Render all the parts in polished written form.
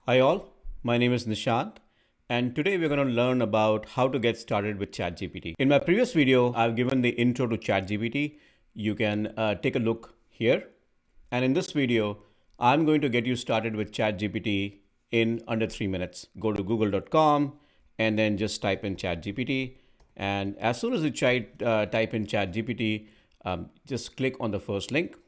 Hi all, my name is Nishant and today we're going to learn about how to get started with ChatGPT. In my previous video, I've given the intro to ChatGPT. You can take a look here. And in this video, I'm going to get you started with ChatGPT in under 3 minutes. Go to google.com and then just type in ChatGPT. And as soon as you type in ChatGPT, just click on the first link.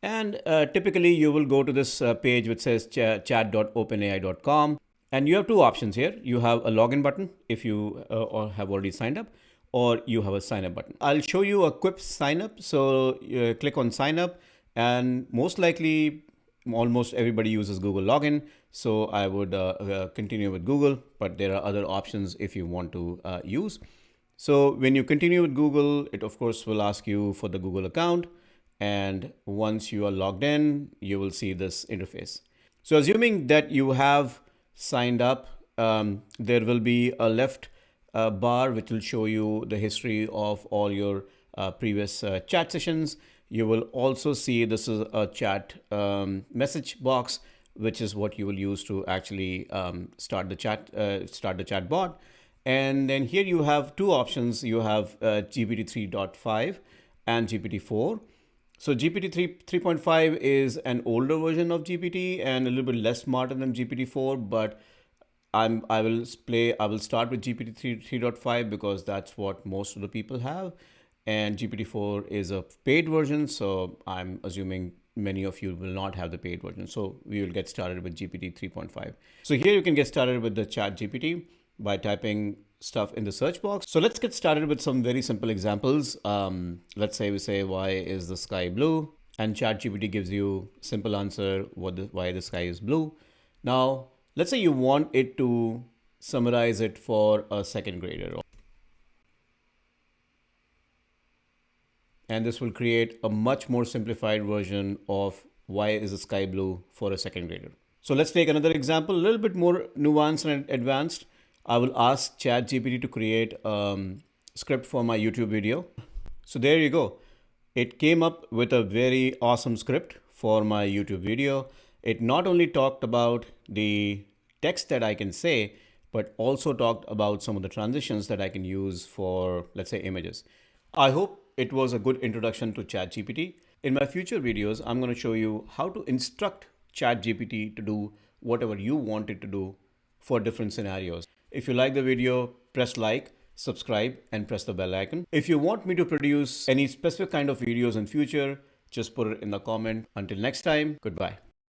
And typically you will go to this page which says chat.openai.com. And you have two options here. You have a login button if you or have already signed up, or you have a sign up button. I'll show you a quick sign up. So click on sign up, and most likely almost everybody uses Google login. So I would continue with Google, but there are other options if you want to use. So when you continue with Google, it of course will ask you for the Google account. And once you are logged in, you will see this interface. So assuming that you have signed up, there will be a left bar which will show you the history of all your previous chat sessions. You will also see this is a chat message box, which is what you will use to actually start the chat bot. And then here you have two options. You have GPT 3.5 and GPT 4. So GPT 3.5 is an older version of GPT and a little bit less smarter than GPT 4, but I will start with GPT 3.5 because that's what most of the people have. And GPT 4 is a paid version, so I'm assuming many of you will not have the paid version. So we will get started with GPT 3.5. So here you can get started with the Chat GPT by typing stuff in the search box. So let's get started with some very simple examples. Let's say we say, why is the sky blue? And ChatGPT gives you simple answer, why the sky is blue. Now, let's say you want it to summarize it for a second grader. And this will create a much more simplified version of why is the sky blue for a second grader. So let's take another example, a little bit more nuanced and advanced. I will ask ChatGPT to create a script for my YouTube video. So there you go. It came up with a very awesome script for my YouTube video. It not only talked about the text that I can say, but also talked about some of the transitions that I can use for, let's say, images. I hope it was a good introduction to ChatGPT. In my future videos, I'm going to show you how to instruct ChatGPT to do whatever you want it to do for different scenarios. If you like the video, press like, subscribe, and press the bell icon. If you want me to produce any specific kind of videos in future, just put it in the comment. Until next time, goodbye.